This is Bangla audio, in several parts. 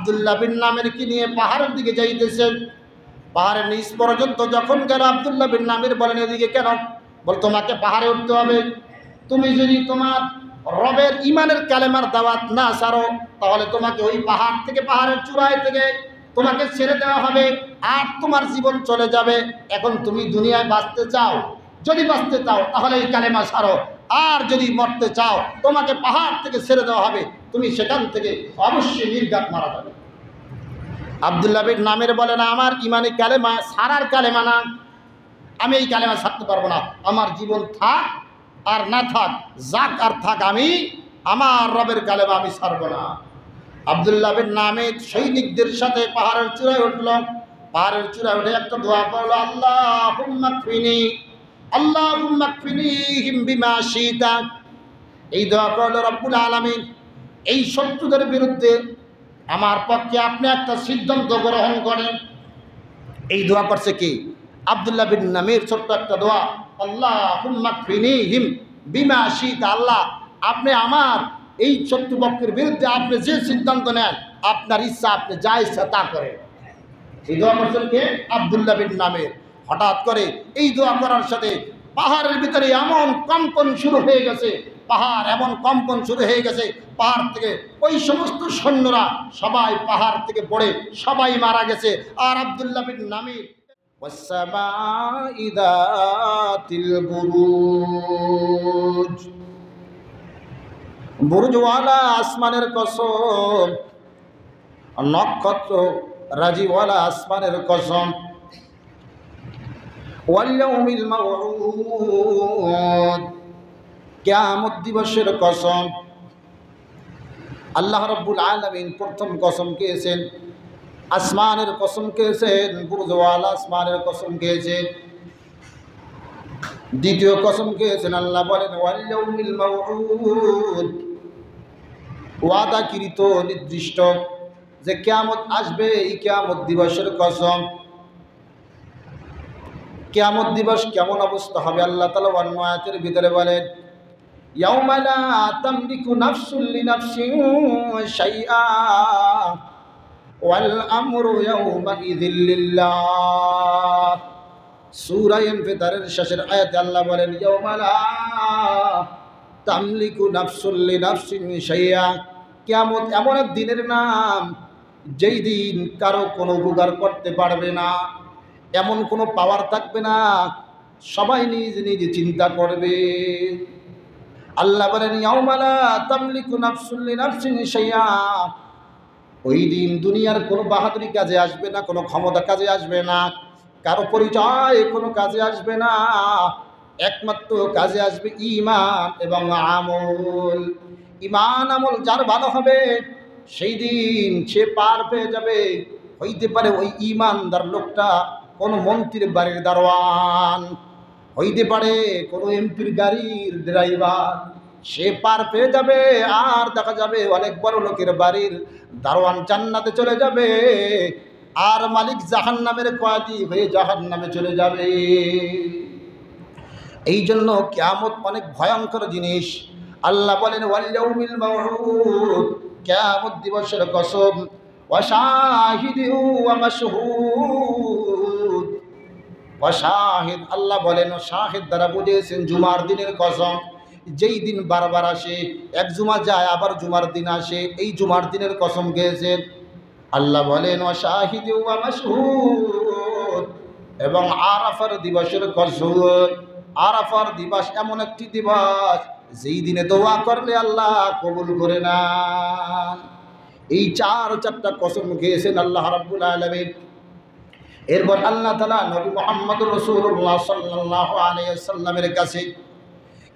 আব্দুল্লাহ বিন নামেরকে নিয়ে পাহাড়ের দিকে যাইতেছেন। পাহাড়ের নিচ পর্যন্ত যখন গেল, আব্দুল্লাহ বিন নামের বলেন, এদিকে কেন? বল, তোমাকে পাহাড়ে উঠতে হবে। তুমি যদি তোমার রবের ইমানের কালেমার দাওয়াত না ছাড়ো, তাহলে তোমাকে ওই পাহাড় থেকে, পাহাড়ের চূড়ায় থেকে তোমাকে ছেড়ে দেওয়া হবে, আর তোমার জীবন চলে যাবে। এখন তুমি দুনিয়ায় বাঁচতে চাও, যদি বাঁচতে চাও তাহলে এই কালেমা ছাড়ো, আর যদি মরতে চাও তোমাকে পাহাড় থেকে ছেড়ে দেওয়া হবে, তুমি সেখান থেকে অবশ্যই নির্ঘাত মারা যাবে। আব্দুল্লাহ বিন নামের বলে, না, আমার ইমানে কালেমা ছাড়ার কালেমা না, আমি এই কালেমা ছাড়তে পারবো না। আমার জীবন থাক আর না থাক, যাক আর থাক, আমি আমার রবের কালেমা আমি ছাড়বো না। আব্দুল্লাহ বিন নামের সৈনিকদের সাথে পাহাড়ের চূড়ায় উঠল। পাহাড়ের চূড়ায় উঠে একটা দোয়া পড়ল, আল্লাহুম্মা কফিনি, আল্লাহুম্মা কফিনিহিম বিমা শিতা। এই দোয়া করল, রব্বুল আলামিন, এই শত্রুদের বিরুদ্ধে আমার পক্ষে আপনি একটা সিদ্ধান্ত গ্রহণ করেন। এই দোয়া করছে কি? আব্দুল্লাহ বিন নামের ছোট্ট একটা দোয়া, আল্লাহুম্মা কফিনিহিম বিমা শিতা। আল্লাহ, আপনি আমার এই শত্রুপক্ষের বিরুদ্ধে আপনি যে সিদ্ধান্ত নেন, আপনার ইচ্ছা, আপনি যা ইচ্ছা তা করেন। এই দোয়া করছেন কে? আব্দুল্লাহ বিন নামের। হঠাৎ করে এই দোয়া করার সাথে পাহাড়ের ভিতরে এমন কম্পন শুরু হয়ে গেছে, পাহাড় এমন কম্পন শুরু হয়ে গেছে, পাহাড় থেকে ওই সমস্ত সৈন্যরা সবাই পাহাড় থেকে পড়ে সবাই মারা গেছে। আর আব্দুল্লাহ বিন নামের ওয়াসসামা'i যাতিল বুরুজ, বুরুজওয়ালা আসমানের কসম, নক্ষত্র রাজিওয়ালা আসমানের কসম, ওয়াল ইয়াউমিল মাউউদ, কিয়ামত দিবসের কসম। আল্লাহ রাব্বুল আলামিন প্রথম কসম খেয়েছেন, আসমানের কসম খেয়েছেন, বুরুজওয়ালা আসমানের কসম খেয়েছেন। দ্বিতীয় কসম খেয়েছেন, আল্লাহ বলেন, ওয়াল ইয়াউমিল মাউউদ, ওয়াদাকৃত নির্দিষ্ট যে কিয়ামত আসবে, এই কিয়ামত দিবসের কসম। কিয়ামত দিবস কেমন অবস্থা হবে আল্লাহ তাআলা অন্য আয়াতের ভিতরে বলেন, ইয়াউমা লা তামলিকু নাফসুন লিনাফসিন শাইআ ওয়াল আমরু ইয়াউমা ইযিল লিল্লাহ। সূরা ইনফিতারের শেষের আয়াতে আল্লাহ বলেন, ইয়াউমা লা তামলিকু নাফসুন লিনাফসিন শাইআ। কিয়ামত এমন এক দিনের নাম, যেই দিন কারো কোনো উপকার করতে পারবে না, এমন কোনো পাওয়ার থাকবে না, সবাই নিজ নিজ চিন্তা করবে। আল্লাহ বলেন, ইয়াউমা লা তামলিকু নাফসুন লিনাফসিন শাইআ। ওই দিন দুনিয়ার কোনো বাহাদুরি কাজে আসবে না, কোনো ক্ষমতা কাজে আসবে না, কারো পরিচয় কোনো কাজে আসবে না, একমাত্র কাজে আসবে ঈমান এবং আমল। ঈমান আমল যার ভালো হবে, সেই দিন সে পার পেয়ে যাবে। হইতে পারে ওই ঈমানদার লোকটা কোনো মন্ত্রীর বাড়ির দারোয়ান, হইতে পারে কোনো এমপির গাড়ির ড্রাইভার, সে পার পেয়ে যাবে। আর দেখা যাবে অনেক বড় লোকের বাড়ির দারোয়ান জান্নাতে চলে যাবে, আর মালিক জাহান্নামের কয়েদি হয়ে জাহান্নামে চলে যাবে। এই জন্য কিয়ামত অনেক ভয়ঙ্কর জিনিস। আল্লাহ বলেন, ওয়াল ইয়াউমিল মাউউদ, কিয়ামত দিবসের কসম, ওয়া শাহিদিন ওয়া মাশহুদ। ওয়া শাহিদ, আল্লাহ বলেন শাহিদ দ্বারা বুঝিয়েছেন জুমার দিনের কসম, যেই দিন বারবার আসে, এক জুমা যায় আবার জুমার দিন আসে, এই জুমার দিনের কসম খেয়েছেন। আল্লাহ বলেন, ওয়া শাহিদিন ওয়া মাশহুদ, এবং আরাফার দিবসের কসম। আরাফার দিবস এমন একটি দিবস, যেই দিনে দোয়া করলে আল্লাহ কবুল করে না। এই চারটা কসম খেয়েছেন আল্লাহ রাব্বুল আলামিন। এরপর আল্লাহ তাআলা নবী মুহাম্মদুর রাসূলুল্লাহ সাল্লাল্লাহু আলাইহি ওয়াসাল্লামের কাছে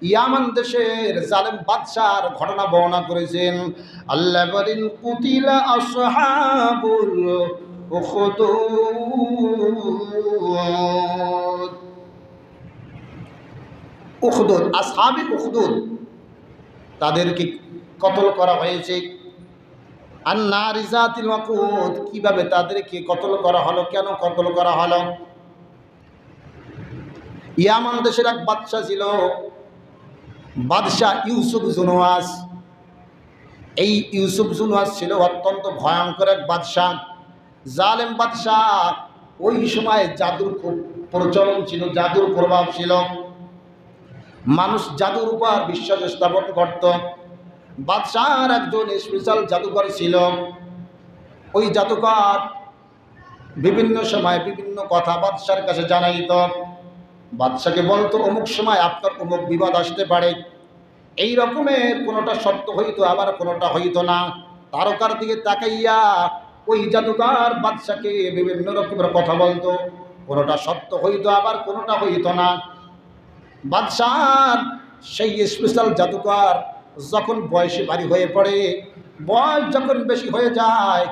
ইয়ামান দেশের জালেম বাদশার ঘটনা বর্ণনা করেছেন। আল্লাহ বলেন, কুতিলা আসহাবুল উখদুদ, উখদুদ, আসহাবে উখদুদ, তাদেরকে কতল করা হয়েছে। আন-নারি যাতিল ওয়াকুদ, কিভাবে তাদেরকে কতল করা হলো, কেন কতল করা হলো? ইয়ামান দেশের এক বাদশা ছিল, বাদশাহ ইউসুফ জুনওয়াস। এই ইউসুফ জুনওয়াজ ছিল অত্যন্ত ভয়ঙ্কর এক বাদশাহ, জালেম বাদশাহ। ওই সময় জাদুর খুব প্রচলন ছিল, জাদুর প্রভাব ছিল, মানুষ জাদুর উপর বিশ্বাস স্থাপন করত। বাদশাহর একজন স্পেশাল জাদুকর ছিল। ওই জাদুকর বিভিন্ন সময় বিভিন্ন কথা বাদশার কাছে জানাইত। বাদশাকে বলতো অমুক সময় আপনার অমুক বিপদ আসতে পারে। এই রকমের কোনোটা সত্য হইতো, আবার কোনোটা হইতো না। তারকার দিকে তাকাইয়া ওই জাদুকর বাদশাকে বিভিন্ন রকমের কথা বলতো, কোনোটা সত্য হইতো, আবার কোনোটা হইতো না। বাদশার সেই স্পেশাল জাদুকর যখন বয়সে ভারী হয়ে পড়ে, বয়স যখন বেশি হয়ে যায়,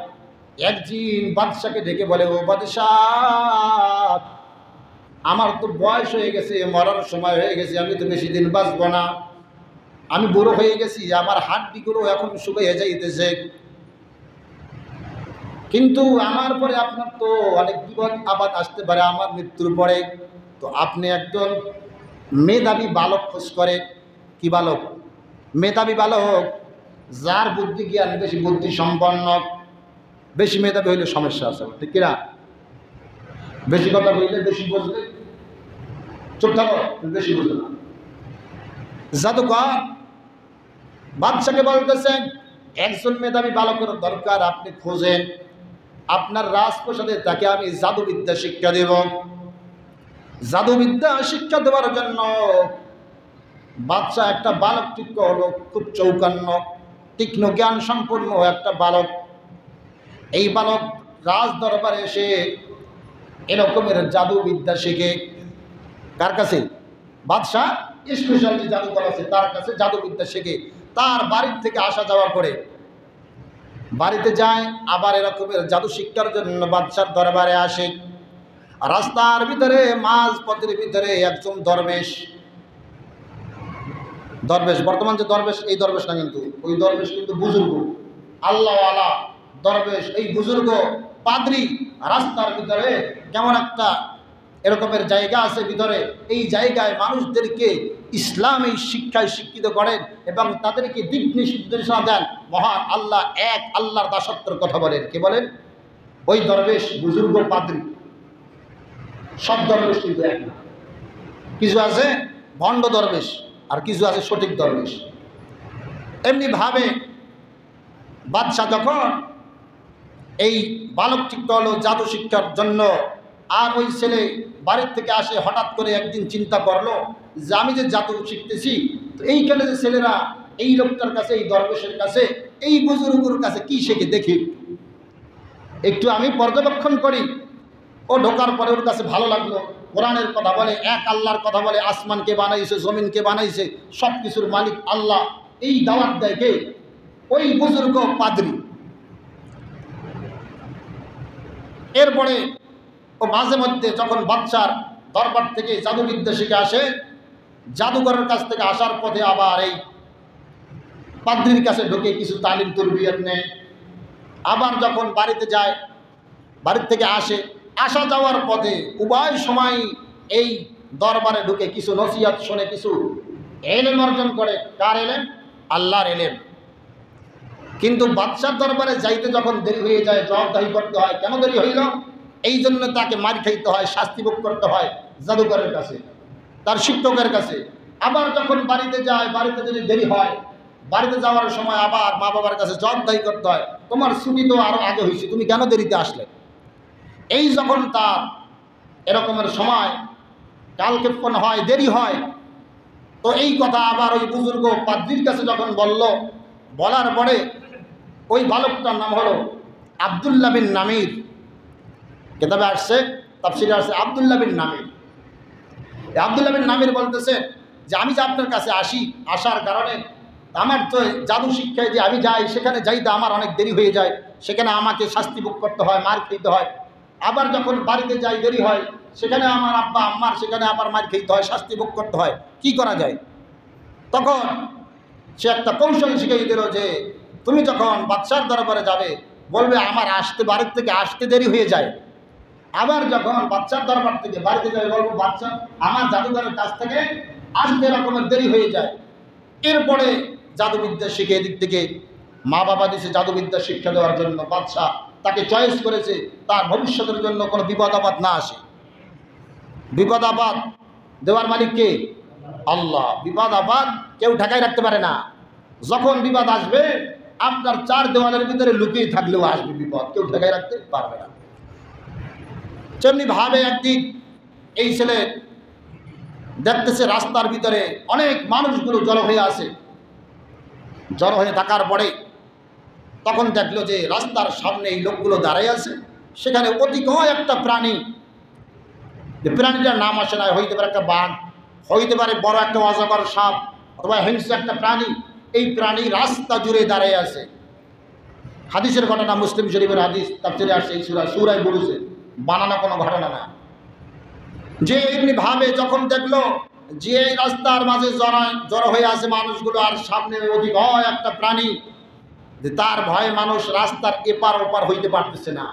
একদিন বাদশাকে ডেকে বলে, ও বাদশাহ, আমার তো বয়স হয়ে গেছে, মরার সময় হয়ে গেছে, আমি তো বেশি দিন বাঁচব না, আমি বুড়ো হয়ে গেছি, আমার হাড্ডিগুলো এখন শুকিয়ে যাইতেছে, কিন্তু আমার পরে আপনার তো অনেক বিপদ আপদ আসতে পারে আমার মৃত্যুর পরে। তো আপনি একজন মেধাবী বালক খোঁজ করে। কি বালক? মেধাবী বালক, যার বুদ্ধি জ্ঞান বেশি, বুদ্ধি সম্পন্ন। বেশি মেধাবী হইলে সমস্যা আছে, ঠিক কিনা? বেশি কথা বললে, বেশি বুঝলে চুপ থাকো, বেশি বুঝলে না। জাদুকর বাদশাকে বলতেছেন, একজন মেধাবী বালকের দরকার, আপনি খোঁজেন। আপনার রাজপ্রাসাদে তাকে আমি জাদুবিদ্যা শিক্ষা দেব। জাদুবিদ্যা শিক্ষা দেওয়ার জন্য বাদশা একটা বালক ঠিক করলো, খুব চৌকান্ন, তীক্ষ্ণ জ্ঞান সম্পূর্ণ একটা বালক। এই বালক রাজ দরবারে এসে এরকমের জাদুবিদ্যা শিখে। কার কাছে? বাদশাহ স্পেশাল যে জাদুকর আছে তার কাছে জাদুবিদ্যা শিখে। তার বাড়ির থেকে আসা যাওয়া করে, বাড়িতে যায়, আবার এরকমের জাদু শিক্ষার জন্য বাদশার দরবারে আসে। রাস্তার ভিতরে, মাঝ পথের ভিতরে একজন দরবেশ, দরবেশ বর্তমান যে দরবেশ, এই দরবেশ না, কিন্তু ওই দরবেশ কিন্তু বুজুর্গ, আল্লাহওয়ালা দরবেশ। এই বুজুর্গ পাদ্রী রাস্তার ভিতরে কেমন একটা এরকমের জায়গা আছে ভিতরে, এই জায়গায় মানুষদেরকে ইসলামী শিক্ষায় শিক্ষিত করেন এবং তাদেরকে দিক নির্দেশনা দেন। মহান আল্লাহ এক, আল্লাহর দাসত্বের কথা বলেন। কে বলেন? ওই দরবেশ, বুজুর্গ পাদ্রী। সব দরবেশ কিন্তু এক না, কিছু আছে ভণ্ড দরবেশ আর কিছু আছে সঠিক দরবেশ। এমনি ভাবে বাদশাহ যখন এই বালক ঠিক করলো জাদু শিক্ষার জন্য, আর ওই ছেলে বাড়ির থেকে আসে, হঠাৎ করে একদিন চিন্তা করলো যে আমি যে জাদু শিখতেছি, তো এইখানে যে ছেলেরা এই লোকটার কাছে, এই দরবেশের কাছে, এই বুজুর্গের কাছে কি শেখে দেখি, একটু আমি পর্যবেক্ষণ করি। ও ঢোকার পরে ওর কাছে ভালো লাগলো, কোরআনের কথা বলে, এক আল্লাহর কথা বলে, আসমানকে বানাইছে, জমিনকে বানাইছে, সব কিছুর মালিক আল্লাহ, এই দাওয়াত দেয় কে? ওই বুজুর্গ পাদ্রী। এরপরে ও মাঝে মধ্যে যখন বাদশার দরবার থেকে জাদুবিদ্যা শিখে আসে, জাদুঘরের কাছ থেকে আসার পথে আবার এই পাদ্রীর কাছে ঢুকে কিছু তালিম তরবিয়ত নেয়। আবার যখন বাড়িতে যায়, বাড়ির থেকে আসে, আসা যাওয়ার পথে উভয় সময় এই দরবারে ঢুকে কিছু নসিহত শুনে, কিছু এলেম অর্জন করে। কার এলেম? আল্লাহর এলেম। কিন্তু বাদশার দরবারে যাইতে যখন দেরি হয়ে যায়, জবাবদাহি করতে হয়। কেন দেরি হইল? এই জন্য তাকে মার খাইতে হয়, শাস্তি ভোগ করতে হয় জাদুকরের কাছে, তার শিক্ষকের কাছে। আবার যখন বাড়িতে যায়, বাড়িতে যদি দেরি হয়, বাড়িতে যাওয়ার সময় আবার মা বাবার কাছে জবাবদাহি করতে হয়, তোমার ছুটি তো আরও আগে হয়েছে, তুমি কেন দেরিতে আসলে? এই যখন তার এরকমের সময় কালক্ষেপণ হয়, দেরি হয়, তো এই কথা আবার ওই বুজুর্গ পাদ্রীর কাছে যখন বলল, বলার পরে ওই বালকটার নাম হলো আব্দুল্লাহ বিন নামির। কিতাবে আসছে, তাফসিরে আসছে আব্দুল্লাহ বিন নামির। আব্দুল্লাহ বিন নামির বলতেছে যে আমি যে আপনার কাছে আসি, আসার কারণে আমার তো জাদু শিক্ষায় যে আমি যাই, সেখানে যাইতে আমার অনেক দেরি হয়ে যায়, সেখানে আমাকে শাস্তি ভোগ করতে হয়, মার খেতে হয়। আবার যখন বাড়িতে যাই দেরি হয়, সেখানে আমার আব্বা আম্মার সেখানে আবার মার খেতে হয়, শাস্তি ভোগ করতে হয়। কি করা যায়? তখন সে একটা কৌশল শিখিয়ে দিল যে তুমি যখন বাদশার দরবারে যাবে, বলবে আমার আসতে, বাড়ির থেকে আসতে দেরি হয়ে যায়। আবার যখন বাদশার দরবার থেকে বাড়িতে যাবে, বলবো বাদশা আমার জাদুঘরের কাছ থেকে আসতে এরকমের দেরি হয়ে যায়। এরপরে জাদুবিদ্যা শিখে এদিক থেকে মা বাবা দিয়েছে জাদুবিদ্যা শিক্ষা দেওয়ার জন্য, বাদশাহ তাকে চয়েস করেছে তার ভবিষ্যতের জন্য কোনো বিপদ আপদ না আসে। বিপদ আপদ দেওয়ার মালিক কে? আল্লাহ। বিপদ আপদ কেউ ঢাকায় রাখতে পারে না। যখন বিপদ আসবে আপনার চার দেওয়ালের ভিতরে লুকিয়ে থাকলেও আসবে বিপদ, কেউ ঢাকায় রাখতে পারবে না। তেমনি ভাবে একদিন এই ছেলে দেখতেছে রাস্তার ভিতরে অনেক মানুষগুলো জড়ো হয়ে আছে। জড়ো হয়ে থাকার পরে তখন দেখলো যে রাস্তার সামনে এই লোকগুলো দাঁড়াই আছে, সেখানে অতিকয় একটা প্রাণী, যে প্রাণীটার নাম আসে না, হইতে পারে একটা বাঘ, হইতে পারে বড় একটা অজগর সাপ, অথবা হিংস্র একটা প্রাণী। এই প্রাণী রাস্তা জুড়ে দাঁড়িয়ে আছে। হাদিসের ঘটনা, মুসলিম শরীফের হাদিস, তাফসীরে আসছে এই সূরায় বুরুজে, বানানো কোনো ঘটনা না। যে এমনি ভাবে যখন দেখলো যে এই রাস্তার মাঝে জড়ো হয়ে আছে মানুষগুলো, আর সামনে অতিকয় একটা প্রাণী, যে তার ভয়ে মানুষ রাস্তার এপার ওপার হইতে পারতেছে না।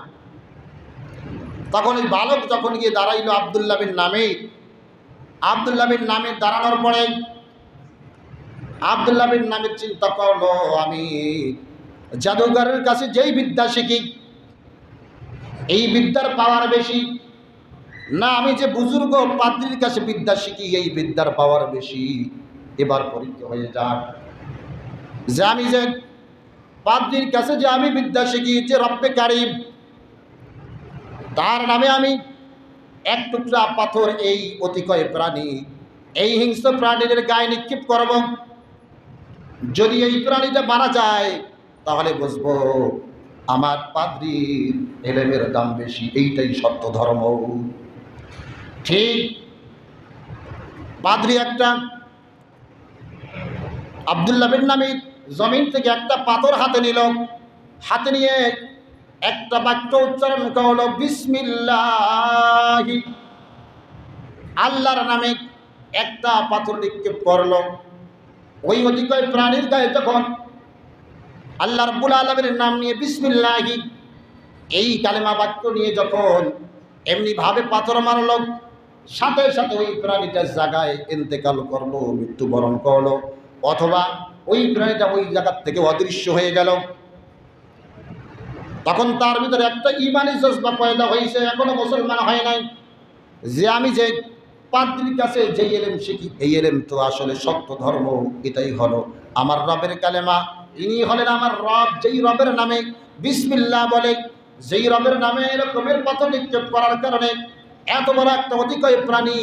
তখন এই বালক যখন গিয়ে দাঁড়াইল আব্দুল্লাহ বিন নামির, আব্দুল্লাহ বিন নামির দাঁড়ানোর পরে আব্দুল্লাহ বিন নামির চিন্তা করলো, আমি জাদুঘরের কাছে যেই বিদ্যা শিখি এই বিদ্যার পাওয়ার বেশি, না আমি যে বুজুর্গ পাদ্রীর কাছে বিদ্যা শিখি এই বিদ্যার পাওয়ার বেশি। এবার পরীক্ষা হয়ে যাক যে আমি যে পাদ্রীর কাছে যে আমি বিদ্যা শিখি, যে রব্বে কারিম তার নামে আমি এক টুকরা পাথর এই অতিকয় প্রাণী, এই হিংস্র প্রাণীর গায়ে নিক্ষেপ করব। যদি এই প্রাণীটা মারা যায় তাহলে বুঝবো আমার পাদ্রীর এলেমের দাম বেশি, এইটাই সত্য ধর্ম। ঠিক পাদ্রী একটা আব্দুল্লাহ বিন নামির জমিন থেকে একটা পাথর হাতে নিল, হাতে নিয়ে একটা বাক্য উচ্চারণ করলো, বিসমিল্লাহি, আল্লাহর নামে একটা পাথর নিক্ষেপ করলো। ওই অতিকয় প্রাণীর গায়ে যখন আল্লাহ রাব্বুল আলামিনের নাম নিয়ে বিসমিল্লাহি এই কালেমা বাক্য নিয়ে যখন এমনি ভাবে পাথর মারলো, সাথে সাথে ওই প্রাণীটার জায়গায় ইন্তেকাল করলো, মৃত্যুবরণ করলো, অথবা ওই প্রাণীটা ওই জায়গার থেকে অদৃশ্য হয়ে গেল। তখন তার ভিতরে একটা ঈমানি জজবা পয়দা হয়েছে, এখনো মুসলমান হয় নাই, যে আমি যে পাদ্রীর কাছে যে এলেম শিখি এই এলেম তো আসলে সত্য ধর্ম, এটাই হলো আমার রবের কালেমা। ইনি হলেন আমার রব, যেই রবের নামে বিসমিল্লাহ বলে, যেই রবের নামে এরকমের পাথর নিক্ষেপ করার কারণে এত বড় একটা অতিকয় প্রাণী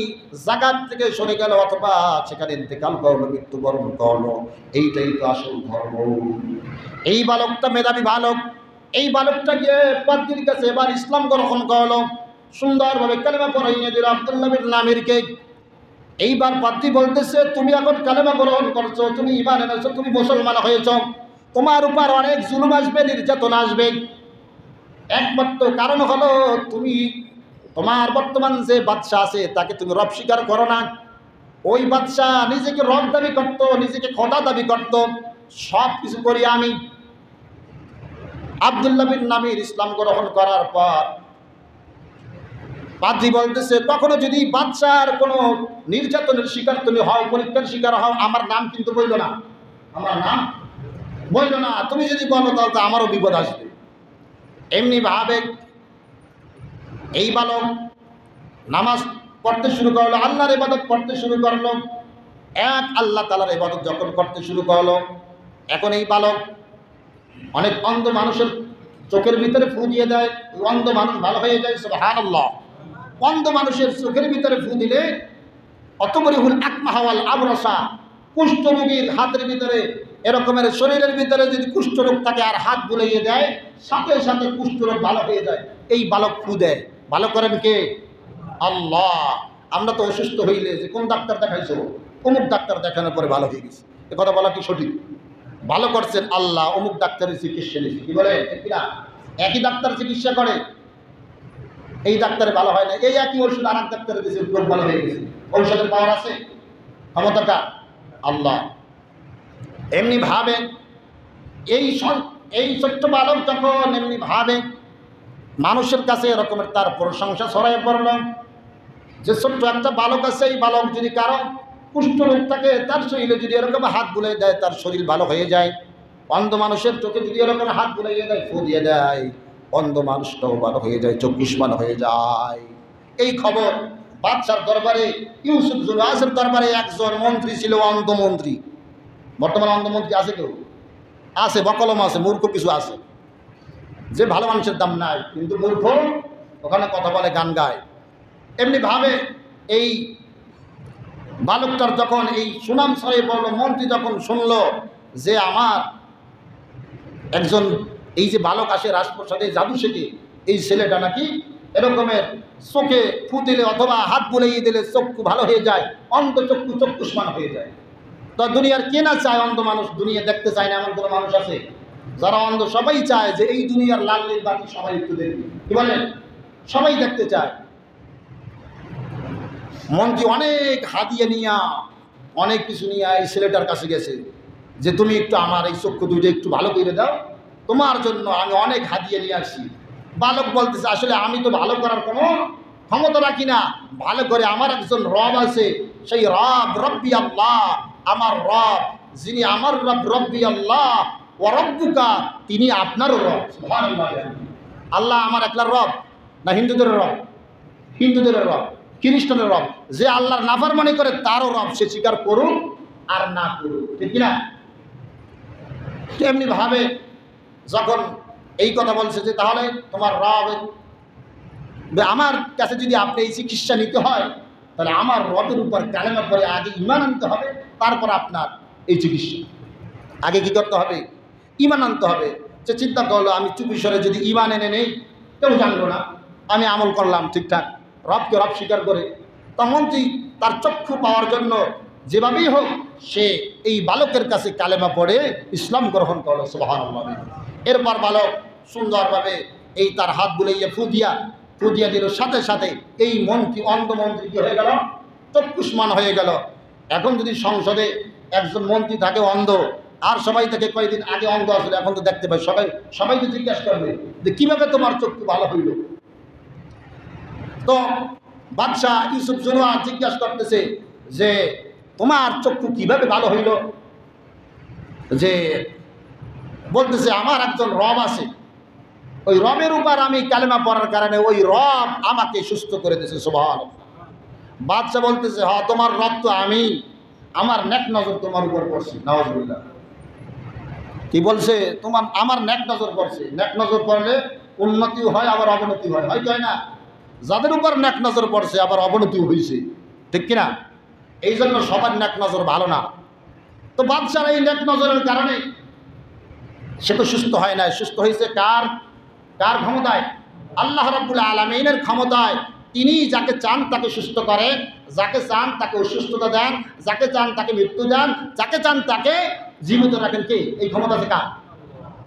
জায়গার থেকে সরে গেল, অথবা সেখানে ইন্তেকাল করলো, মৃত্যুবরণ করলো, এইটাই তো আসল ধর্ম। এই বালকটা মেধাবী বালক, এই বালকটা গিয়ে পাদ্রীর কাছে এবার ইসলাম গ্রহণ করলো, সুন্দরভাবে কালেমা পড়াইয়ে দিল আব্দুল্লাহ বিন নামিরকে। এইবার পাদ্রী বলতেছে, তুমি এখন কালেমা গ্রহণ করছো, তুমি ঈমান এনেছো, তুমি মুসলমান হয়েছ, তোমার উপর অনেক জুলুম আসবে, নির্যাতন আসবে, একমাত্র কারণ হলো তুমি তোমার বর্তমান যে বাদশাহ আছে তাকে তুমি রব স্বীকার করো না। ওই বাদশাহ নিজেকে রব দাবি করত, নিজেকে খোদা দাবি করত, সব কিছু করি আমি। আব্দুল্লাহ বিন নামির ইসলাম গ্রহণ করার পর পাদ্রী বলতেছে, কখনো যদি বাদশার কোনো নির্যাতনের শিকার তুমি হও, পরীক্ষার শিকার হও, আমার নাম কিন্তু বইল না, আমার নাম বইল না। তুমি যদি বলো তাহলে তো আমারও বিপদ আসবে। এমনি ভাবে এই বালক নামাজ পড়তে শুরু করলো, আল্লাহর ইবাদত করতে শুরু করলো। এক আল্লাহ তাআলার ইবাদত যখন করতে শুরু করলো, এখন এই বালক অনেক অন্ধ মানুষের চোখের ভিতরে ফু দিয়ে দেয়, অন্ধ মানুষ ভালো হয়ে যায়, সুবহানাল্লাহ। অন্ধ মানুষের চোখের ভিতরে ফু দিলে অতবরিহুল আকমাহ ওয়াল আবরাসা, কুষ্ঠরোগীর হাতের ভিতরে এরকমের শরীরের ভিতরে যদি কুষ্ঠরোগ থাকে আর হাত বুলাইয়ে দেয়, সাথে সাথে কুষ্ঠরোগ ভালো হয়ে যায়। এই বালক ফু দেয়, ভালো করেন কে? আল্লাহ। আমরা তো অসুস্থ হইলে যে কোন ডাক্তার দেখাইছো, অমুক ডাক্তার দেখানোর পরে ভালো হয়ে গেছে, এ কথা বলা কি সঠিক? ভালো করছেন আল্লাহ, অমুক ডাক্তারের চিকিৎসা নিয়েছে, কি বলে ঠিক কিনা? একই ডাক্তার চিকিৎসা করে, এই ডাক্তারে ভালো হয় না, এই একই ওষুধ আর এক ডাক্তারে দিয়েছে, রোগ ভালো হয়ে গেছে। ঔষধের পাওয়ার আছে, ক্ষমতাটা আল্লাহ। এমনি ভাবে এই ছোট্ট বালক যখন এমনি ভাবে মানুষের কাছে এরকমের তার প্রশংসা ছড়াইয়ে পড়ল, যে ছোট্ট একটা বালক আছে, এই বালক যদি কারো কুষ্ঠরোগ থাকে, তার শরীরে যদি এরকম হাত বুলে দেয় তার শরীর ভালো হয়ে যায়। অন্ধ মানুষের চোখে যদি এরকম হাত বুলাইয়ে দেয়, ফু দিয়ে দেয়, অন্ধ মানুষটাও ভালো হয়ে যায়, চক্ষুষ্মান হয়ে যায়। এই খবর বাদশার দরবারে, ইউসুফ জুলহাসের দরবারে একজন মন্ত্রী ছিল, অন্ধ মন্ত্রী। বর্তমানে অন্ধ মন্ত্রী আছে কেউ? আছে, বকলম আছে, মূর্খ কিছু আছে, যে ভালো মানুষের দাম নাই, কিন্তু মূর্খ ওখানে কথা বলে, গান গায়। এমনিভাবে এই বালকটার যখন এই সুনাম ছড়িয়ে পড়ল, মন্ত্রী যখন শুনল যে আমার একজন এই যে বালক আসে রাজপ্রসাদে জাদু শেখে, এই ছেলেটা নাকি এরকমের চোখে ফু দিলে অথবা হাত বুলাইয়ে দিলে চক্ষু ভালো হয়ে যায়, অন্ধ চক্ষু চক্ষুষ্মান হয়ে যায়। তো দুনিয়ার কে না চায় অন্ধ মানুষ? দুনিয়া দেখতে চায় না এমন কোনো মানুষ আছে? যারা অন্ধ সবাই চায় যে এই দুনিয়ার লাল নীল বাতি সবাই একটু দেখবে, কি বলেন? সবাই দেখতে চায়। মন্ত্রী অনেক হাদিয়া নিয়া, অনেক কিছু নিয়ে এই ছেলেটার কাছে গেছে যে তুমি একটু আমার এই চক্ষু দুইটা একটু ভালো করে দাও, তোমার জন্য আমি অনেক হাদিয়া নিয়ে আসছি। বালক বলতেছে আসলে আমি তো ভালো করার কোনো ক্ষমতা রাখি না, ভালো করে আমার একজন রব আছে, সেই রব রব্বি আল্লাহ, আমার রব যিনি আমার রব রব্বি আল্লাহ ও রব্বুকা, তিনি আপনারও রব। আল্লাহ আমার একলার রব না হিন্দুদের রব? হিন্দুদের রব, খ্রিস্টানের রব। যে আল্লাহর নাফরমানি করে তারও রব, সে স্বীকার করুক আর না করুক, ঠিক কিনা? তেমনি ভাবে যখন এই কথা বলছে যে তাহলে তোমার রব, আমার কাছে যদি আপনি এই চিকিৎসা নিতে হয় তাহলে আমার রবের উপর কালেমা পরে আগে ঈমান আনতে হবে, তারপর আপনার এই চিকিৎসা। আগে কি করতে হবে? ঈমান আনতে হবে। সে চিন্তা করলো আমি চুপিসরে যদি ঈমান এনে নেই, কেউ জানলো না, আমি আমল করলাম ঠিকঠাক, রবকে রব স্বীকার করে। তখন তার চক্ষু পাওয়ার জন্য যেভাবেই হোক সে এই বালকের কাছে কালেমা পড়ে ইসলাম গ্রহণ করলো, সুবহানাল্লাহ। এরপর বালক সুন্দরভাবে এই তার হাত বুলাইয়া ফু দিয়া দিল, সাথে সাথে এই মন্ত্রী, অন্ধ মন্ত্রী কি হয়ে গেল? চক্ষুষ্মান হয়ে গেল। এখন যদি সংসদে একজন মন্ত্রী থাকে অন্ধ, আর সবাই তাকে কয়েকদিন আগে অন্ধ আসলে এখন তো দেখতে পাই, সবাই তো জিজ্ঞাসা করবে যে কিভাবে তোমার চক্ষু ভালো হইল। তো বাদশাহ ইউসুফ জুলহাস জিজ্ঞাসা করতেছে যে তোমার চক্ষু কিভাবে ভালো হইল? যে বলতেছে আমার একজন রব আছে, ওই রবের উপর আমি কালেমা পড়ার কারণে ওই রব আমাকে সুস্থ করে দিয়েছে, সুবহানাল্লাহ। বাদশাহ বলতেছে হ্যাঁ তোমার রব তো আমি, আমার নেক নজর তোমার উপর পড়ছে, নাউজুবিল্লাহ। কি বলছে? তোমার আমার নেক নজর পড়ছে। নেক নজর পড়লে উন্নতিও হয় আবার অবনতি হয়, হয়তো হয় না? যাদের উপর নেক নজর পড়ছে আবার অবনতিও হয়েছে, ঠিক কিনা? এই জন্য সবার নেক নজর ভালো না। তো বাদশার এই নেক নজরের কারণে সে তো সুস্থ হয় না, সুস্থ হয়েছে কার ক্ষমতায়? আল্লাহ রাব্বুল আলামিনের ক্ষমতায়। তিনি যাকে চান তাকে সুস্থ করেন, যাকে চান তাকে অসুস্থতা দেন, যাকে চান তাকে মৃত্যু দেন, যাকে চান তাকে জীবিত রাখেন। কে? এই ক্ষমতা আছে কার?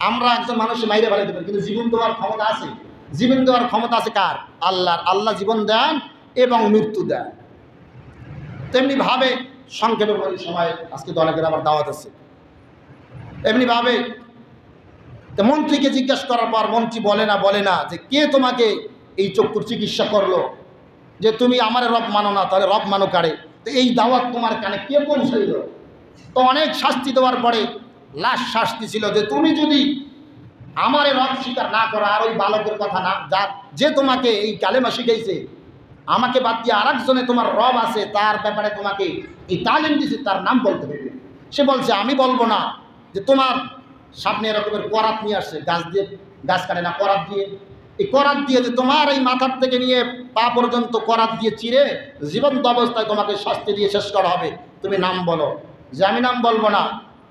আমরা একজন মানুষের মাইরে ফেলে দেবেন, কিন্তু জীবন দেওয়ার ক্ষমতা আছে। জীবন দেওয়ার ক্ষমতা আছে কার? আল্লাহর। আল্লাহ জীবন দেন এবং মৃত্যু দেন। তেমনিভাবে সংক্ষেপে বলি, সময় আজকে তো অনেকের আবার দাওয়াত আছে। এমনিভাবে মন্ত্রীকে জিজ্ঞাসা করার পর মন্ত্রী বলে না যে কে তোমাকে এই চক্ষুর চিকিৎসা করলো? যে তুমি আমার রব মানো না, তাহলে রব মানো কারে? তো এই দাওয়াত তোমার কানে কে পৌঁছাইল? তো অনেক শাস্তি দেওয়ার পরে লাস্ট শাস্তি ছিল যে তুমি যদি আমার রব স্বীকার না করো, আর ওই বালকের কথা না, যে তোমাকে এই কালেমা শিখাইছে, আমাকে বাদ দিয়ে আরেকজনে তোমার রব আছে, তার ব্যাপারে তোমাকে এই তালিম দিছে, তার নাম বলতে হবে। সে বলছে আমি বলবো না। যে তোমার সামনে এরকমের করাত নিয়ে আসছে, গাছ কাটে না, করাত দিয়ে, এই করাত দিয়ে যে তোমার এই মাথার থেকে নিয়ে পা পর্যন্ত করাত দিয়ে চিরে জীবন্ত অবস্থায় তোমাকে শাস্তি দিয়ে শেষ করা হবে, তুমি নাম বলো। যে আমি নাম বলবো না।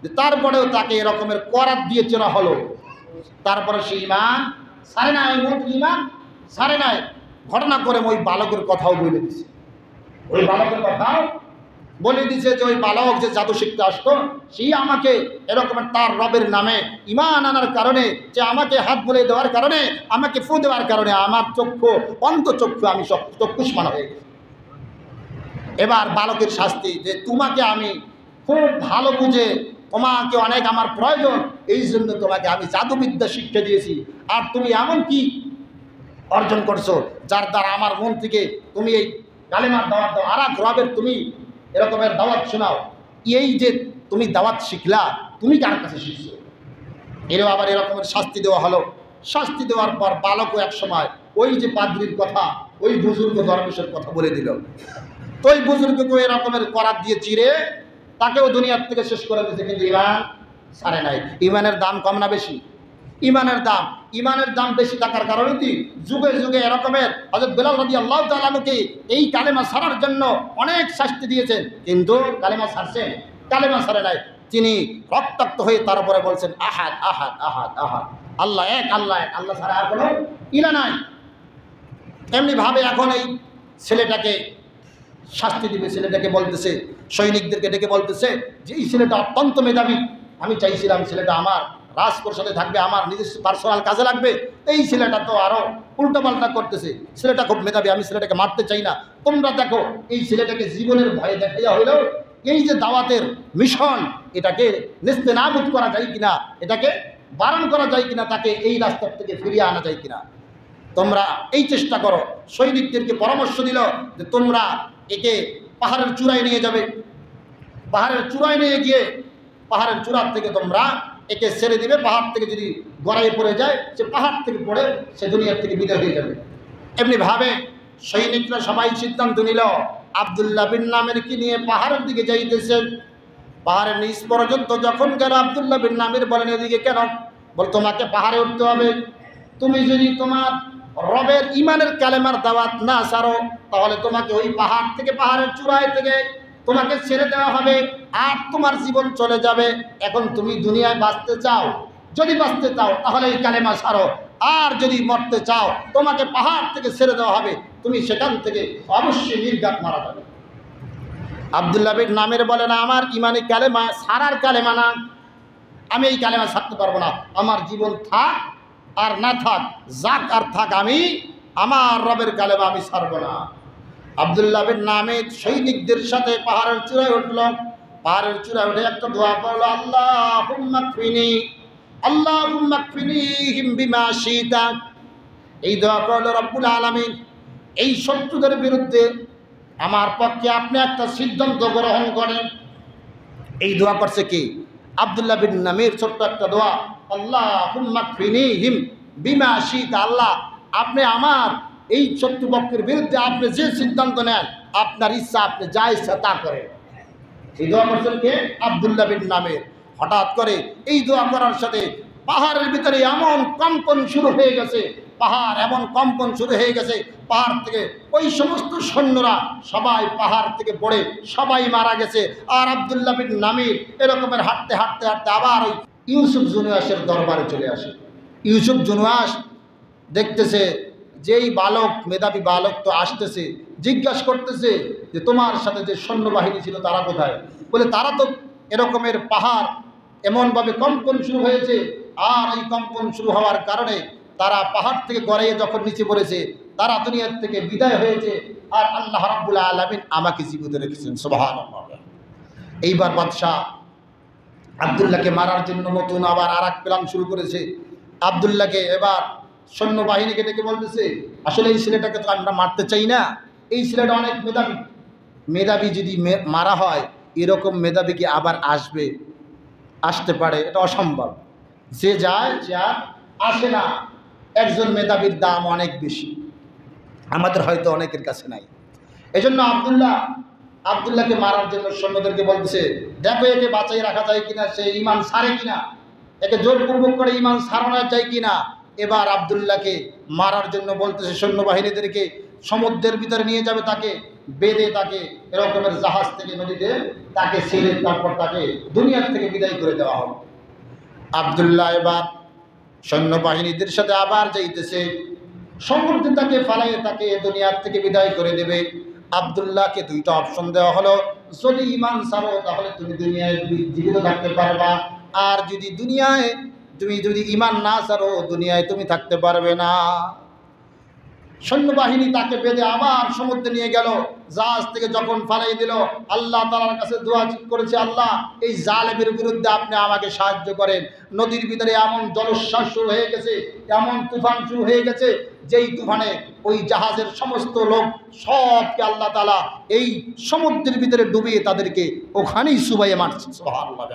যে তারপরেও তাকে এরকমের করাত দিয়ে চেনা হলো। তারপরে সে ঈমান ছাড়ে না, ওই মন্ত্রী ঈমান ছাড়ে নাই। ঘটনা করে ওই বালকের কথাও বলে দিছে, ওই বালকের কথাও বলে দিছে যে ওই বালক যে জাদু শিখতে আসতো, সেই আমাকে এরকমের তার রবের নামে ঈমান আনার কারণে, যে আমাকে হাত বুলে দেওয়ার কারণে, আমাকে ফু দেওয়ার কারণে আমার চক্ষু, অন্ধ চক্ষু, আমি চক্ষুষ্মান হয়ে গেছি। এবার বালকের শাস্তি যে তোমাকে আমি খুব ভালো বুঝে, তোমাকে অনেক আমার প্রয়োজন, এই জন্য তোমাকে আমি জাদুবিদ্যা শিক্ষা দিয়েছি। আর তুমি এমন কি অর্জন করছো যার দ্বারা আমার মন থেকে তুমি এই কালেমার দাওয়াত দাও, আর এক রবের তুমি এরকমের দাওয়াত শোনাও। এই যে তুমি দাওয়াত শিখলা, তুমি কার কাছে শিখছো? এরও আবার এরকমের শাস্তি দেওয়া হলো। শাস্তি দেওয়ার পর বালকও এক সময় ওই যে পাদ্রির কথা, ওই বুজুর্গ দরবেশের কথা বলে দিল। তো ওই বুজুর্গকে এরকমের করাত দিয়ে চিরে তাকেও দুনিয়ার থেকে শেষ করে দিয়েছে, কিন্তু ইমান ছাড়ে নাই। ইমানের দাম কম না বেশি? ইমানের দাম বেশি থাকার কারণে কি যুগে যুগে এরকমের হযরত বেলাল রাদিয়াল্লাহু তাআলা আনহুকে এই কালেমা ছাড়ার জন্য অনেক শাস্তি দিয়েছেন, কিন্তু কালেমা ছাড়ছেন? কালেমা ছাড়ে নাই। তিনি রক্তাক্ত হয়ে তার উপরে বলছেন আহাদ আহাদ আহাদ আহাদ, আল্লাহ এক, আল্লাহ এক, আল্লাহ ছাড়া আর কোনো ইলা নাই। এমনি ভাবে এখন এই ছেলেটাকে শাস্তি দিবে। ছেলেটাকে বলতেছে, সৈনিকদেরকে ডেকে বলতেছে যে এই ছেলেটা অত্যন্ত মেধাবী, আমি চাইছিলাম ছেলেটা আমার রাজপ্রসাদে থাকবে, আমার নিজস্ব পার্সোনাল কাজে লাগবে। এই ছেলেটা তো আরো উল্টোপাল্টা করতেছে, ছেলেটা খুব মেধাবী, আমি ছেলেটাকে মারতে চাই না। তোমরা দেখো এই ছেলেটাকে জীবনের ভয়ে দেখাইয়া হইলেও এই যে দাওয়াতের মিশন, এটাকে নেস্তেনাবুদ করা যায় কিনা, এটাকে বারণ করা যায় কিনা, তাকে এই রাস্তার থেকে ফিরিয়ে আনা যায় কিনা, তোমরা এই চেষ্টা করো। সৈনিকদেরকে পরামর্শ দিল যে তোমরা একে পাহাড়ের চূড়ায় নিয়ে যাবে, পাহাড়ের চূড়ায় নিয়ে গিয়ে পাহাড়ের চূড়ার থেকে তোমরা একে ছেড়ে দিবে। পাহাড় থেকে যদি গড়াইয়ে পড়ে যায়, সে পাহাড় থেকে পড়ে সে দুনিয়ার থেকে বিদায় হয়ে যাবে। এমনিভাবে সৈনিকরা সবাই সিদ্ধান্ত নিল আব্দুল্লাহ বিন নামেরকে নিয়ে পাহাড়ের দিকে যাইতেছে। পাহাড়ের নিচ পর্যন্ত যখন গেল, আব্দুল্লাহ বিন নামের বলেন এদিকে কেন? বল তোমাকে পাহাড়ে উঠতে হবে। তুমি যদি তোমার রবের ইমানের কালেমার দাওয়াত না ছাড়ো, তাহলে তোমাকে ওই পাহাড় থেকে, পাহাড়ের চূড়ায় থেকে তোমাকে ছেড়ে দেওয়া হবে, আর তোমার জীবন চলে যাবে। এখন তুমি দুনিয়ায় বাঁচতে চাও, যদি বাঁচতে চাও তাহলে এই কালেমা ছাড়ো, আর যদি মরতে চাও তোমাকে পাহাড় থেকে ছেড়ে দেওয়া হবে, তুমি সেখান থেকে অবশ্যই নির্ঘাত মারা যাবে। আব্দুল্লাহ বিন নামের বলে না, আমার ইমানে কালেমা ছাড়ার কালেমা না, আমি এই কালেমা ছাড়তে পারবো না। আমার জীবন থাক আর না থাক, যাক আর থাক, আমি আমার রবের কালেমা আমি ছাড়বো না। আব্দুল্লাহ বিন নামের সৈনিকদের সাথে পাহাড়ের চূড়ায় উঠল। পাহাড়ের চূড়ায় উঠে একটা দোয়া পড়ল, আল্লাহুম্মা কফিনি, আল্লাহুম্মা কফিনিহিম বিমা শিতা। এই দোয়া করল রব্বুল আলামিন, এই শত্রুদের বিরুদ্ধে আমার পক্ষে আপনি একটা সিদ্ধান্ত গ্রহণ করেন। এই দোয়া করছে কি? আব্দুল্লাহ বিন নামের ছোট্ট একটা দোয়া, আল্লাহুম্মা কফিনিহিম বিমা শিতা। আল্লাহ, আপনি আমার এই শত্রুপক্ষের বিরুদ্ধে আপনি যে সিদ্ধান্ত নেন, আপনার ইচ্ছা, আপনি যা ইচ্ছা তা করেন। এই দোয়া করছেন কে? আব্দুল্লাহ বিন নামের। হঠাৎ করে এই দোয়া করার সাথে পাহাড়ের ভিতরে এমন কম্পন শুরু হয়ে গেছে, পাহাড় এমন কম্পন শুরু হয়ে গেছে, পাহাড় থেকে ওই সমস্ত সৈন্যরা সবাই পাহাড় থেকে পড়ে সবাই মারা গেছে। আর আব্দুল্লাহ বিন নামের এরকমের হাঁটতে হাঁটতে হাঁটতে আবার ওই ইউসুফ জুনুয়াসের দরবারে চলে আসে। ইউসুফ জুনুয়াস দেখতেছে যেই বালক, মেধাবী বালক তো আসতেছে, জিজ্ঞাসা করতেছে যে তোমার সাথে যে সৈন্যবাহিনী ছিল তারা কোথায়? বলে তারা তো এরকমের পাহাড় এমনভাবে কম্পন শুরু হয়েছে, আর এই কম্পন শুরু হওয়ার কারণে তারা পাহাড় থেকে গড়াইয়ে যখন নিচে পড়েছে, তারা দুনিয়ার থেকে বিদায় হয়েছে, আর আল্লাহ রাব্বুল আলামিন আমাকে জীবিত রেখেছেন। সুবহানাল্লাহ। এইবার বাদশাহ আব্দুল্লাহকে মারার জন্য নতুন আবার আর এক প্ল্যান শুরু করেছে। আব্দুল্লাহকে এবার সৈন্যবাহিনীকে ডেকে বলতেছে, আসলে এই ছেলেটাকে তো আমরা মারতে চাই না, এই ছেলেটা অনেক মেধাবী, মেধাবী যদি মারা হয়, এরকম মেধাবী কি আবার আসবে? আসতে পারে, এটা অসম্ভব। যে যায় সে আর আসে না। একজন মেধাবীর দাম অনেক বেশি, আমাদের হয়তো অনেকের কাছে নাই। এই জন্য আব্দুল্লাহকে মারার জন্য সৈন্যদেরকে বলতেছে, দেখো একে বাঁচাই রাখা যায় কিনা, সে ইমান ছাড়ে কিনা, একে জোরপূর্বক করে ইমান ছাড়ানো যায় কিনা। এবার আব্দুল্লাহকে মারার জন্য বলতেছে সৈন্যবাহিনীদেরকে, সমুদ্রের ভিতরে নিয়ে যাবে, তাকে বেঁধে তাকে এরকমের জাহাজ থেকে নদীতে তাকে ছেড়ে তারপর তাকে দুনিয়ার থেকে বিদায় করে দেওয়া হবে। আব্দুল্লাহ এবার সৈন্যবাহিনীদের সাথে আবার যাইতেছে, সমুদ্রে তাকে ফালাইয়ে তাকে দুনিয়ার থেকে বিদায় করে দেবে। আব্দুল্লাহকে দুইটা অপশন দেওয়া হলো, যদি ইমান ছাড়ো তাহলে তুমি দুনিয়ায় জীবিত থাকতে পারবা, আর তুমি যদি ইমান না ছাড়ো দুনিয়ায় তুমি থাকতে পারবে না। সৈন্যবাহিনী তাকে বেঁধে আবার সমুদ্রে নিয়ে গেল। জাহাজ থেকে যখন ফালাই দিল, আল্লাহ তাআলার কাছে দোয়া করেছে, আল্লাহ এই জালেমের বিরুদ্ধে আপনি আমাকে সাহায্য করেন। নদীর ভিতরে এমন জলোচ্ছ্বাস শুরু হয়ে গেছে, এমন তুফান শুরু হয়ে গেছে, যেই তুফানে ওই জাহাজের সমস্ত লোক সবকে আল্লাহ তাআলা এই সমুদ্রের ভিতরে ডুবিয়ে তাদেরকে ওখানেই চুবাইয়ে মারছে। সুবহানাল্লাহ।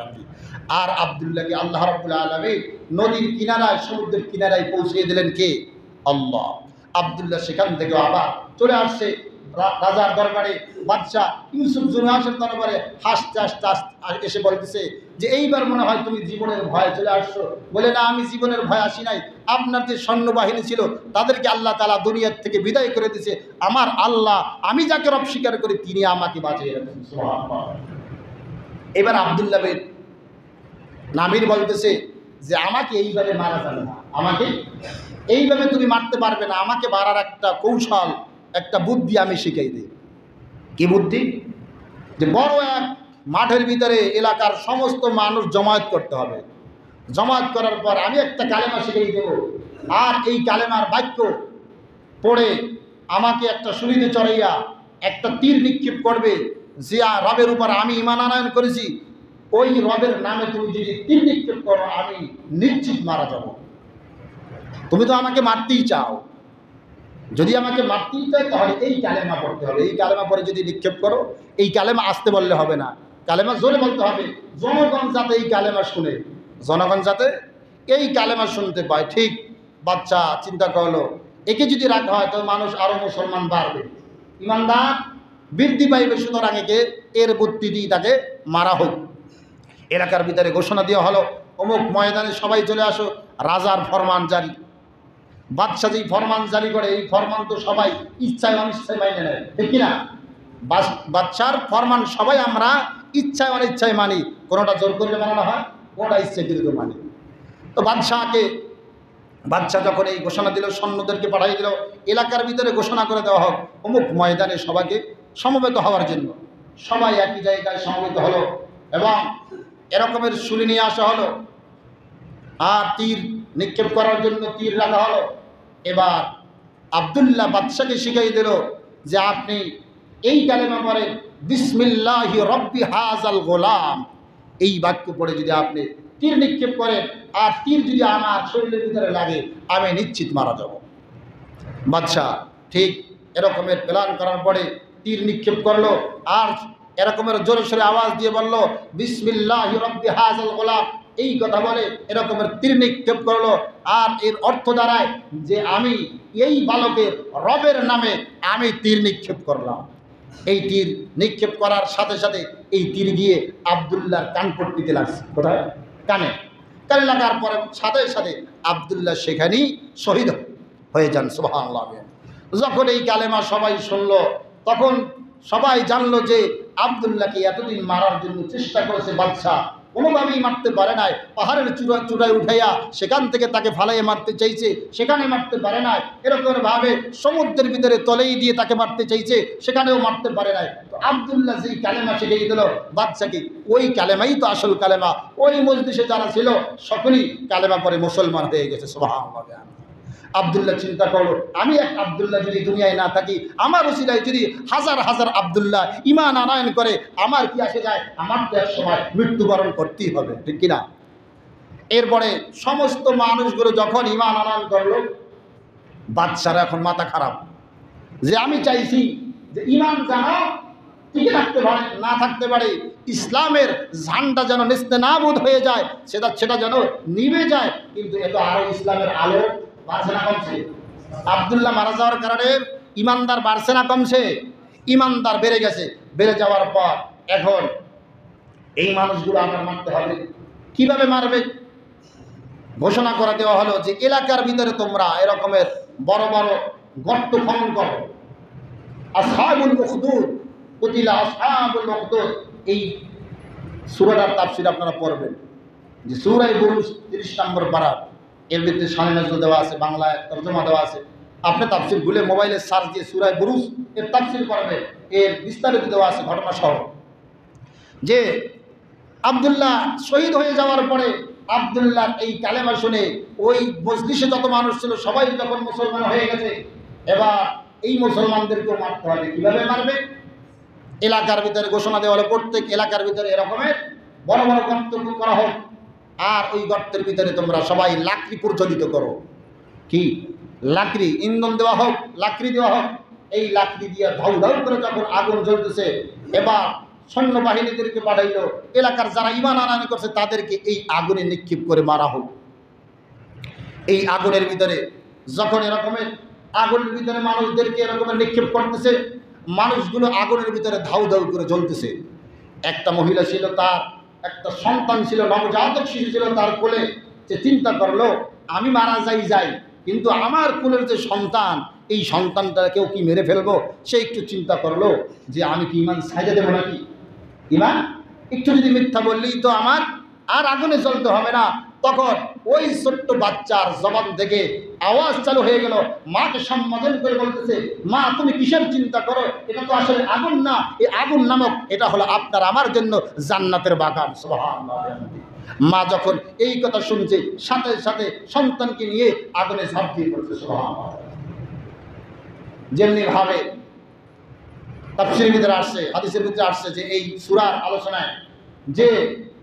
আর আব্দুল্লাহকে আল্লাহ রাব্বুল আলামিন নদীর কিনারায়, সমুদ্রের কিনারায় পৌঁছিয়ে দিলেন কে? আল্লাহ। আব্দুল্লাহ সেখান থেকে আবার চলে আসছে রাজার দরবারে, বাদশাহ ইউসুফ জুনহাসের দরবারে হাসতে হাসতে এসে বলতেছে যে এইবার মনে হয় তুমি জীবনের ভয় চলে আসছো। বলে না, আমি জীবনের ভয় আসি নাই, আপনার যে সৈন্যবাহিনী ছিল তাদেরকে আল্লাহ তাআলা দুনিয়ার থেকে বিদায় করে দিয়েছে। আমার আল্লাহ, আমি যাকে রব স্বীকার করি তিনি আমাকে বাঁচিয়ে রেখেছেন। সুবহানাল্লাহ। এবার আব্দুল্লাহ বিন নামির বলতেছে যে আমাকে এইভাবে মারা যাবে না, আমাকে এইভাবে তুমি মারতে পারবে না, আমাকে মারার একটা কৌশল, একটা বুদ্ধি আমি শিখাই দিই। কি বুদ্ধি? যে বড় এক মাঠের ভিতরে এলাকার সমস্ত মানুষ জমায়েত করতে হবে। জমায়েত করার পর আমি একটা কালেমা শিখিয়ে দেব, আর এই কালেমার বাক্য পড়ে আমাকে একটা সুরিতে চড়াইয়া একটা তীর নিক্ষেপ করবে, যে রবের উপর আমি ঈমান আনয়ন করেছি ওই রবের নামে তুমি যদি তীর নিক্ষেপ করো আমি নিশ্চিত মারা যাব। তুমি তো আমাকে মারতেই চাও, যদি আমাকে মারতেই চাই তাহলে এই কালেমা পড়তে হবে। এই কালেমা পরে যদি নিক্ষেপ করো, এই কালেমা আসতে বললে হবে না, কালেমা জোরে বলতে হবে, জনগণ যাতে এই কালেমা শুনে, জনগণ যাতে এই কালেমা শুনতে পায়। ঠিক বাচ্চা চিন্তা করলো, একে যদি রাখা হয় তো মানুষ আরও মুসলমান বাড়বে, ইমানদার বৃদ্ধি পাইবে, সুতরাং একে এর বুদ্ধি দিয়ে তাকে মারা হোক। এলাকার ভিতরে ঘোষণা দেওয়া হলো, অমুক ময়দানে সবাই চলে আসো, রাজার ফরমান জারি। বাদশাহ যেই ফরমান জারি করে, এই ফরমান তো সবাই ইচ্ছায় অনিচ্ছায় মাইনে নেয়, ঠিক কিনা? বাদশার ফরমান সবাই আমরা ইচ্ছায় অনিচ্ছায় মানি, কোনোটা জোর করলে মানানো হয়, কোনোটা ইচ্ছে বিরুদ্ধে মানি। তো বাদশাহ যখন এই ঘোষণা দিল, সৈন্যদেরকে পাঠিয়ে দিল, এলাকার ভিতরে ঘোষণা করে দেওয়া হোক অমুক ময়দানে সবাইকে সমবেত হওয়ার জন্য। সবাই একই জায়গায় সমবেত হলো এবং এরকমের ছুরি নিয়ে আসা হলো আর তীর নিক্ষেপ করার জন্য তীর রাখা হলো। এবার আব্দুল্লাহ বাদশাকে শিখাই দিল যে আপনি এই কালেমা পড়ে বিসমিল্লাহি রব্বি হাযাল গোলাম, এই বাক্য পড়ে যদি আপনি তীর নিক্ষেপ করেন আর তীর যদি আমার শরীরের ভিতরে লাগে আমি নিশ্চিত মারা যাব। বাদশাহ ঠিক এরকমের প্ল্যান করার পরে তীর নিক্ষেপ করলো আর এরকমের জোরে সোরে আওয়াজ দিয়ে বলল বিসমিল্লাহি রব্বি হাযাল গোলাম, এই কথা বলে এরকমের তীর নিক্ষেপ করলো। আর এর অর্থ দাঁড়ায় যে আমি এই বালকের রবের নামে আমি তীর নিক্ষেপ করলাম। এই তীর নিক্ষেপ করার সাথে সাথে এই তীর গিয়ে আব্দুল্লাহর কানপট্টিতে লাগছে। কোথায়? কানে। কানে লাগার পরে সাথে সাথে আব্দুল্লাহ সেখানেই শহীদ হয়ে যান। সুবহানাল্লাহ। যখন এই কালেমা সবাই শুনলো তখন সবাই জানলো যে আব্দুল্লাহকে এতদিন মারার জন্য চেষ্টা করেছে বাদশাহ, কোনোভাবেই মারতে পারে নাই। পাহাড়ের চূড়ায় উঠাইয়া সেখান থেকে তাকে ফালাইয়ে মারতে চাইছে, সেখানে মারতে পারে নাই। এরকমভাবে সমুদ্রের ভিতরে তলেই দিয়ে তাকে মারতে চাইছে, সেখানেও মারতে পারে নাই। তো আব্দুল্লাহ যেই কালেমা শিখিয়ে দিল বাদশাকে, ওই কালেমাই তো আসল কালেমা। ওই মজলিসে যারা ছিল সকলেই কালেমা পরে মুসলমান হয়ে গেছে। সুবহানাল্লাহ। আব্দুল্লাহ চিন্তা করলো, আমি এক আব্দুল্লাহ যদি দুনিয়ায় না থাকি, আমার ওসিলায় যদি হাজার হাজার আব্দুল্লাহ ঈমান আনয়ন করে, আমার কি আসে যায়? আমার তো এক সময় মৃত্যুবরণ করতেই হবে, ঠিক কিনা? এরপরে সমস্ত মানুষগুলো যখন ঈমান আনয়ন করলো, বাদশারা এখন মাথা খারাপ যে আমি চাইছি যে ঈমান যেন টিকে থাকতে পারে, না থাকতে পারে, ইসলামের ঝান্ডা যেন নেস্তেনাবুদ হয়ে যায়, সেটা যেন নিভে যায়। কিন্তু এ তো আরো ইসলামের আলো বাড়ছে না কমছে? আব্দুল্লাহ মারা যাওয়ার কারণে ইমানদার বাড়ছে না কমছে? ইমানদার বেড়ে গেছে। বেড়ে যাওয়ার পর এখন এই মানুষগুলো আমার মারতে হবে। কিভাবে মারবে? ঘোষণা করে দেওয়া হলো যে এলাকার ভিতরে তোমরা এরকমের বড় বড় গর্ত খনন করো। আসহাবুল উখদুদ, কুতিলা আসহাবুল উখদুদ, এই সূরাটার তাফসীর আপনারা পড়বেন যে সূরা বুরুজ 30 নম্বর পারা, এর ভিতরে শানে নজরুল দেওয়া আছে, বাংলায় তরজমা দেওয়া আছে। আপনি তাফসীর খুলে মোবাইলে সার্চ দিয়ে সূরা বুরুজ এর তাফসীর করবেন, এর বিস্তারিত দেওয়া আছে ঘটনা সহ। যে আব্দুল্লাহ শহীদ হয়ে যাওয়ার পরে আব্দুল্লাহর এই কালেমা শুনে ওই মজলিসে যত মানুষ ছিল সবাই যখন মুসলমান হয়ে গেছে, এবার এই মুসলমানদেরকেও মারতে হবে। কীভাবে মারবে? এলাকার ভিতরে ঘোষণা দেওয়া হলো প্রত্যেক এলাকার ভিতরে এরকমের বড় বড় গর্ত করা হোক, আর ওই গর্তের ভিতরে তোমরা সবাই লাকড়ি প্রজ্বলিত করো। কি লাকড়ি? ইন্ধন দেওয়া হোক, লাকড়ি দেওয়া হোক। এই লাকড়ি দিয়ে ধাউ ধাউ করে যখন আগুন জ্বলতেছে, এবার সৈন্যবাহিনীদেরকে পাঠাইল, এলাকার যারা ঈমান আনানি করছে তাদেরকে এই আগুনে নিক্ষেপ করে মারা হোক। এই আগুনের ভিতরে যখন এরকমের আগুনের ভিতরে মানুষদেরকে এরকমের নিক্ষেপ করতেছে, মানুষগুলো আগুনের ভিতরে ধাউ ধাউ করে জ্বলতেছে। একটা মহিলা ছিল, তার একটা সন্তান ছিল, নবজাতক শিশু ছিল তার কোলে। যে চিন্তা করলো আমি মারা যাই, কিন্তু আমার কোলের যে সন্তান, এই সন্তানটা কেউ কি মেরে ফেলবো। সে একটু চিন্তা করলো যে আমি কি ঈমান ছাইড়ে দেবো নাকি, ঈমান একটু যদি মিথ্যা বললেই তো আমার আর আগুনে জ্বলতে হবে না। তখন ওই ছোট্ট বাচ্চার জবান থেকে আওয়াজ চালু হয়ে গেল, মাকে সম্বোধন করে বলতেছে, মা তুমি কিসের চিন্তা করো, এটা তো আসলে আগুন না, এই আগুন নামক এটা হলো আপনার আমার জন্য জান্নাতের বাগান। সুবহানাল্লাহ। মা যখন এই কথা শুনছে, সাথে সাথে সন্তানকে নিয়ে আগুনে ঝাঁপ দিয়ে পড়ছে। সুবহানাল্লাহ। যেমনি ভাবে তাফসীরের ভিতরে আসছে, হাদিসের ভিতরে আসছে যে এই সূরার আলোচনায় যে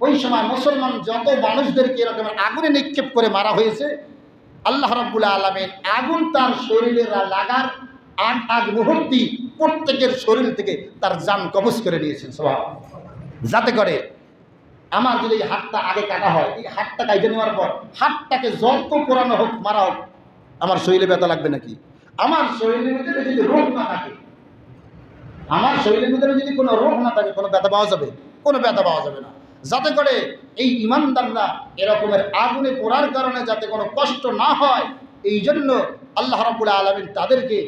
ওই সময় মুসলমান যত মানুষদেরকে এরকম আগুনে নিক্ষেপ করে মারা হয়েছে, আল্লাহ রাব্বুল আলামিন আগুন তার শরীরে লাগার আগ মুহূর্তে প্রত্যেকের শরীর থেকে তার জান কবজ করে নিয়েছেন। সুবহানাল্লাহ। যাতে করে আমার যদি এই হাতটা আগে কাটা হয়, এই হাতটা কাটে নেওয়ার পর হাতটাকে যত পোড়ানো হোক, মারা হোক, আমার শরীরে ব্যথা লাগবে নাকি? আমার শরীরের ভিতরে যদি রোগ না থাকে, আমার শরীরের ভিতরে যদি কোনো রোগ না থাকে, কোনো ব্যথা পাওয়া যাবে? কোনো ব্যথা পাওয়া যাবে না। যাতে করে এই ঈমানদাররা এরকমের আগুনে পোড়ার কারণে যাতে কোনো কষ্ট না হয়, এই জন্য আল্লাহ রাব্বুল আলামিন তাদেরকে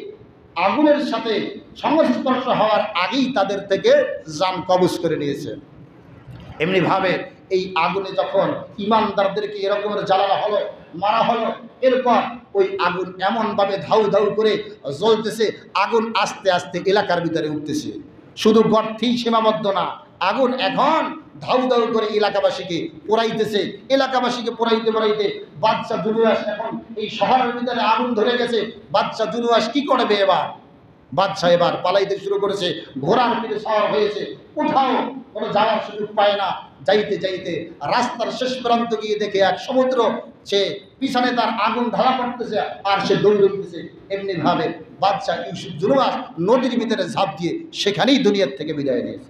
আগুনের সাথে সংস্পর্শ হওয়ার আগেই তাদের থেকে জান কবজ করে নিয়েছে। এমনিভাবে এই আগুনে যখন ঈমানদারদেরকে এরকমের জ্বালানো হলো, মারা হলো, এরপর ওই আগুন এমনভাবে ধাউ ধাউ করে জ্বলতেছে, আগুন আস্তে আস্তে এলাকার ভিতরে উঠতেছে। শুধু গর্তেই সীমাবদ্ধ না, আগুন এখন ধাউ ধাউ করে এলাকাবাসীকে পোড়াইতেছে। এলাকাবাসীকে পোড়াইতে পোড়াইতে বাচ্চা জুনুয়াস, এখন এই শহরের ভিতরে আগুন ধরে গেছে, বাচ্চা জুনুয়াস কি করবে এবার? বাদশা এবার পালাইতে শুরু করেছে, ঘোড়ার পিঠে সওয়ার হয়েছে, কোথাও কোনো যাওয়ার সুযোগ পায় না। যাইতে যাইতে রাস্তার শেষ প্রান্ত গিয়ে দেখে এক সমুদ্র, সে পিছনে তার আগুন ঢালা পড়তেছে আর সে দৌড় উঠতেছে। এমনিভাবে বাদশা ইউসুফ জুনুয়াস নদীর ভিতরে ঝাঁপ দিয়ে সেখানেই দুনিয়ার থেকে বিদায় নিয়েছে।